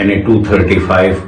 NA 235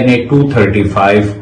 NA 235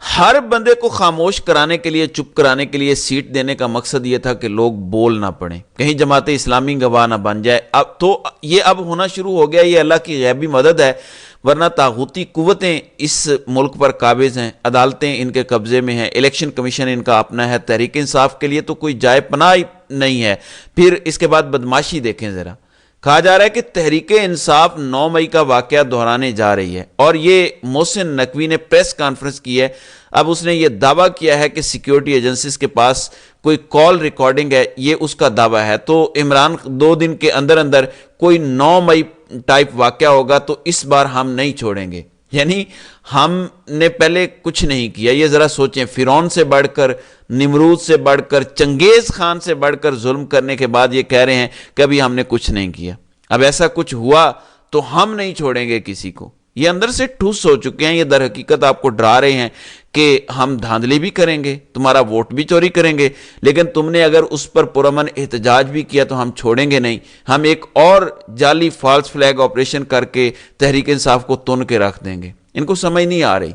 ہر بندے کو خاموش کرانے کے لیے، چپ کرانے کے لیے سیٹ دینے کا مقصد یہ تھا کہ لوگ بول نہ پڑیں، کہیں جماعت اسلامی گواہ نہ بن جائے۔ اب تو یہ اب ہونا شروع ہو گیا، یہ اللہ کی غیبی مدد ہے، ورنہ طاغوتی قوتیں اس ملک پر قابض ہیں، عدالتیں ان کے قبضے میں ہیں، الیکشن کمیشن ان کا اپنا ہے، تحریک انصاف کے لیے تو کوئی جائے پناہ نہیں ہے۔ پھر اس کے بعد بدماشی دیکھیں ذرا، کہا جا رہا ہے کہ تحریک انصاف 9 مئی کا واقعہ دہرانے جا رہی ہے، اور یہ محسن نقوی نے پریس کانفرنس کی ہے۔ اب اس نے یہ دعویٰ کیا ہے کہ سیکیورٹی ایجنسیز کے پاس کوئی کال ریکارڈنگ ہے، یہ اس کا دعویٰ ہے۔ تو عمران 2 دن کے اندر اندر کوئی 9 مئی ٹائپ واقعہ ہوگا تو اس بار ہم نہیں چھوڑیں گے، یعنی ہم نے پہلے کچھ نہیں کیا۔ یہ ذرا سوچیں، فرعون سے بڑھ کر، نمرود سے بڑھ کر، چنگیز خان سے بڑھ کر ظلم کرنے کے بعد یہ کہہ رہے ہیں کہ ابھی ہم نے کچھ نہیں کیا۔ اب ایسا کچھ ہوا تو ہم نہیں چھوڑیں گے کسی کو۔ یہ اندر سے ٹھوس ہو چکے ہیں، یہ در حقیقت آپ کو ڈرا رہے ہیں کہ ہم دھاندلی بھی کریں گے، تمہارا ووٹ بھی چوری کریں گے، لیکن تم نے اگر اس پر پرامن احتجاج بھی کیا تو ہم چھوڑیں گے نہیں۔ ہم ایک اور جعلی فالس فلیگ آپریشن کر کے تحریک انصاف کو تن کے رکھ دیں گے۔ ان کو سمجھ نہیں آ رہی،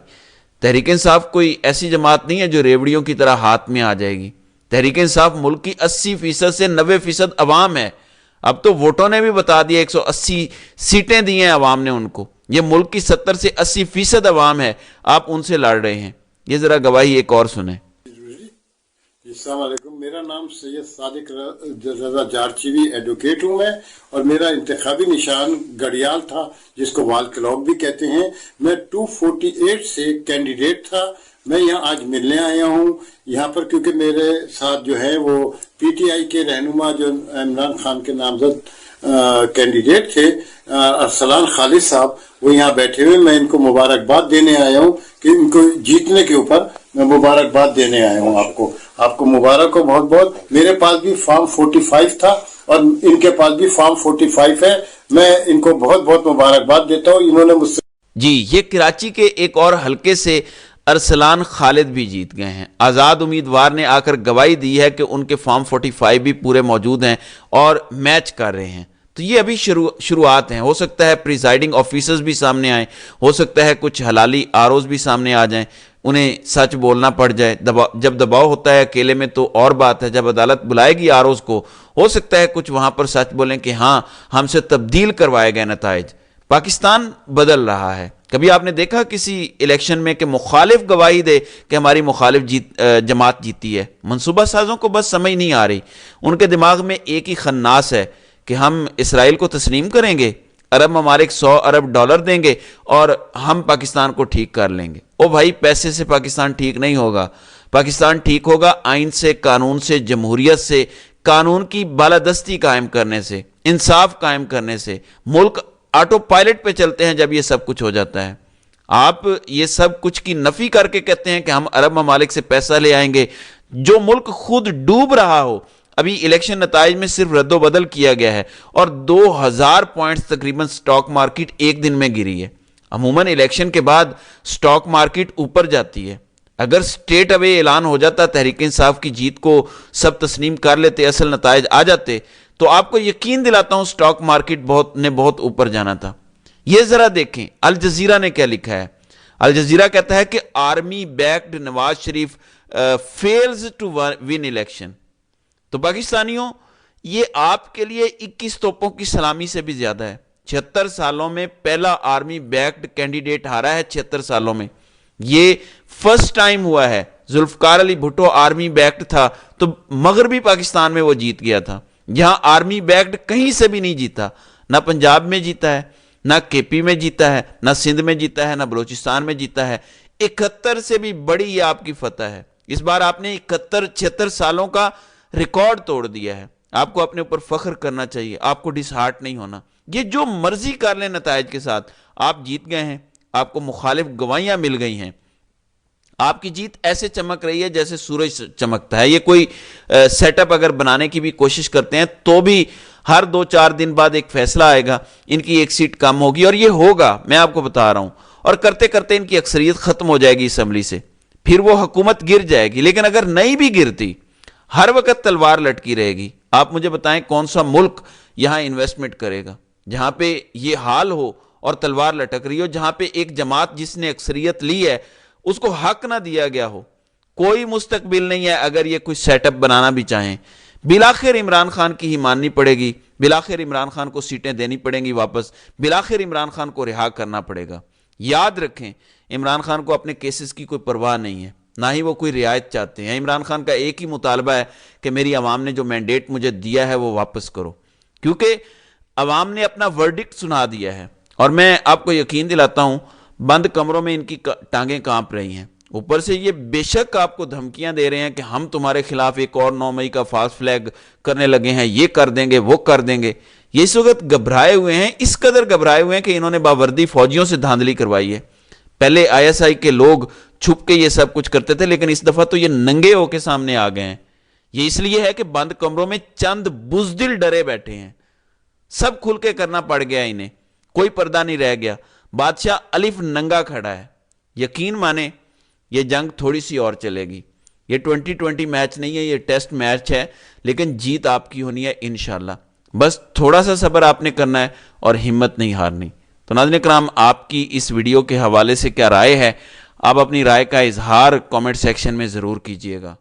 تحریک انصاف کوئی ایسی جماعت نہیں ہے جو ریوڑیوں کی طرح ہاتھ میں آ جائے گی۔ تحریک انصاف ملک کی 80% سے 90% عوام ہے۔ اب تو ووٹوں نے بھی بتا دیا، 180 سیٹیں دی ہیں عوام نے ان کو۔ یہ ملک کی 70 سے 80% عوام ہے، آپ ان سے لڑ رہے ہیں۔ یہ ذرا گواہی ایک اور سنیں۔ السلام علیکم، میرا نام سید صادق رضا جارچیوی ایڈوکیٹ ہوں میں، اور میرا انتخابی نشان گڑیال تھا، جس کو وال کلاک بھی کہتے ہیں۔ میں 248 سے کینڈیڈیٹ تھا۔ میں یہاں آج ملنے آیا ہوں یہاں پر کیونکہ میرے ساتھ جو ہے وہ پی ٹی آئی کے رہنما جو عمران خان کے نامزد کینڈیڈیٹ تھے ارسلان خالد صاحب، وہ یہاں بیٹھے ہوئے۔ میں ان کو مبارکباد دینے آیا ہوں کہ ان کو جیتنے کے اوپر میں مبارکباد دینے آیا ہوں۔ آپ کو مبارک ہو بہت بہت۔ میرے پاس بھی فارم 45 تھا اور ان کے پاس بھی فارم 45 ہے۔ میں ان کو بہت بہت مبارکباد دیتا ہوں، انہوں نے مجھ سے۔ جی، یہ کراچی کے ایک اور حلقے سے ارسلان خالد بھی جیت گئے ہیں۔ آزاد امیدوار نے آ کر گواہی دی ہے کہ ان کے فارم 45 بھی پورے موجود ہیں اور میچ کر رہے ہیں۔ تو یہ ابھی شروعات ہیں، ہو سکتا ہے پریزائڈنگ آفیسرز بھی سامنے آئیں، ہو سکتا ہے کچھ حلالی آروز بھی سامنے آ جائیں، انہیں سچ بولنا پڑ جائے۔ جب دباؤ ہوتا ہے اکیلے میں تو اور بات ہے، جب عدالت بلائے گی آروز کو، ہو سکتا ہے کچھ وہاں پر سچ بولیں کہ ہاں ہم سے تبدیل کروائے گئے نتائج۔ پاکستان بدل رہا ہے۔ کبھی آپ نے دیکھا کسی الیکشن میں کہ مخالف گواہی دے کہ ہماری مخالف جماعت جیتی ہے؟ منصوبہ سازوں کو بس سمجھ نہیں آ رہی، ان کے دماغ میں ایک ہی خناس ہے کہ ہم اسرائیل کو تسلیم کریں گے، عرب ممالک $100 ارب دیں گے اور ہم پاکستان کو ٹھیک کر لیں گے۔ او بھائی، پیسے سے پاکستان ٹھیک نہیں ہوگا۔ پاکستان ٹھیک ہوگا آئین سے، قانون سے، جمہوریت سے، قانون کی بالادستی قائم کرنے سے، انصاف قائم کرنے سے۔ ملک آٹو پائلٹ پہ چلتے ہیں جب یہ سب کچھ ہو جاتا ہے۔ آپ یہ سب کچھ کی نفی کر کے کہتے ہیں کہ ہم عرب ممالک سے پیسہ لے آئیں گے، جو ملک خود ڈوب رہا ہو۔ ابھی الیکشن نتائج میں صرف رد و بدل کیا گیا ہے اور 2000 پوائنٹس تقریباً سٹاک مارکیٹ ایک دن میں گری ہے۔ عموماً الیکشن کے بعد سٹاک مارکیٹ اوپر جاتی ہے۔ اگر سٹیٹ اوے اعلان ہو جاتا، تحریک انصاف کی جیت کو سب تسلیم کر لیتے، اصل نتائج آ جاتے، تو آپ کو یقین دلاتا ہوں سٹاک مارکیٹ بہت اوپر جانا تھا۔ یہ ذرا دیکھیں الجزیرہ نے کیا لکھا ہے۔ الجزیرہ کہتا ہے کہ army backed Nawaz Sharif fails to win election. تو پاکستانیوں، یہ آپ کے لیے 21 توپوں کی سلامی سے بھی زیادہ ہے۔ 76 سالوں میں پہلا آرمی بیکڈ کینڈیڈیٹ ہارا ہے۔ 76 سالوں میں یہ فرسٹ ٹائم ہوا ہے۔ ذوالفقار علی بھٹو آرمی بیکڈ تھا تو مغربی پاکستان میں وہ جیت گیا تھا۔ یہاں آرمی بیکڈ کہیں سے بھی نہیں جیتا، نہ پنجاب میں جیتا ہے، نہ کے پی میں جیتا ہے، نہ سندھ میں جیتا ہے، نہ بلوچستان میں جیتا ہے۔ 71 سے بھی بڑی یہ آپ کی فتح ہے۔ اس بار آپ نے 76 سالوں کا ریکارڈ توڑ دیا ہے۔ آپ کو اپنے اوپر فخر کرنا چاہیے، آپ کو ڈس ہارٹ نہیں ہونا۔ یہ جو مرضی کر لیں نتائج کے ساتھ، آپ جیت گئے ہیں، آپ کو مخالف گواہیاں مل گئی ہیں۔ آپ کی جیت ایسے چمک رہی ہے جیسے سورج چمکتا ہے۔ یہ کوئی سیٹ اپ اگر بنانے کی بھی کوشش کرتے ہیں تو بھی ہر 2-4 دن بعد ایک فیصلہ آئے گا، ان کی ایک سیٹ کم ہوگی، اور یہ ہوگا، میں آپ کو بتا رہا ہوں۔ اور کرتے کرتے ان کی اکثریت ختم ہو جائے گی اسمبلی سے، پھر وہ حکومت گر جائے گی۔ لیکن اگر نہیں بھی گرتی، ہر وقت تلوار لٹکی رہے گی۔ آپ مجھے بتائیں کون سا ملک یہاں انویسٹمنٹ کرے گا جہاں پہ یہ حال ہو اور تلوار لٹک رہی ہو، جہاں پہ ایک جماعت جس نے اکثریت لی ہے اس کو حق نہ دیا گیا ہو. کوئی مستقبل نہیں ہے اگر یہ کوئی سیٹ اپ بنانا بھی چاہیں. بالآخر عمران خان کی ہی ماننی پڑے گی, بالآخر عمران خان کو سیٹیں دینی پڑیں گی واپس, بالآخر عمران خان کو رہا کرنا پڑے گا. یاد رکھیں عمران خان کو اپنے کیسز کی کوئی پرواہ نہیں ہے, نہ ہی وہ کوئی رعایت چاہتے ہیں. عمران خان کا ایک ہی مطالبہ ہے کہ میری عوام نے جو مینڈیٹ مجھے دیا ہے وہ واپس کرو, کیونکہ عوام نے اپنا ورڈکٹ سنا دیا ہے. اور میں آپ کو یقین دلاتا ہوں بند کمروں میں ان کی ٹانگیں کانپ رہی ہیں. اوپر سے یہ بے شک آپ کو دھمکیاں دے رہے ہیں کہ ہم تمہارے خلاف ایک اور 9 مئی کا فاسٹ فلیگ کرنے لگے ہیں, یہ کر دیں گے وہ کر دیں گے. یہ اس وقت گھبرائے ہوئے ہیں, اس قدر گھبرائے ہوئے ہیں کہ انہوں نے باوردی فوجیوں سے دھاندلی کروائی ہے. پہلے ISI کے لوگ چھپ کے یہ سب کچھ کرتے تھے, لیکن اس دفعہ تو یہ ننگے ہو کے سامنے آ گئے ہیں. یہ اس لیے ہے کہ بند کمروں میں چند بزدل ڈرے بیٹھے ہیں. سب کھل کے کرنا پڑ گیا انہیں, کوئی پردہ نہیں رہ گیا. بادشاہ الف ننگا کھڑا ہے. یقین مانے یہ جنگ تھوڑی سی اور چلے گی. یہ 2020 میچ نہیں ہے, یہ ٹیسٹ میچ ہے, لیکن جیت آپ کی ہونی ہے انشاءاللہ. بس تھوڑا سا صبر آپ نے کرنا ہے اور ہمت نہیں ہارنی. تو ناظرین کرام, آپ کی اس ویڈیو کے حوالے سے کیا رائے ہے؟ آپ اپنی رائے کا اظہار کامنٹ سیکشن میں ضرور کیجئے گا.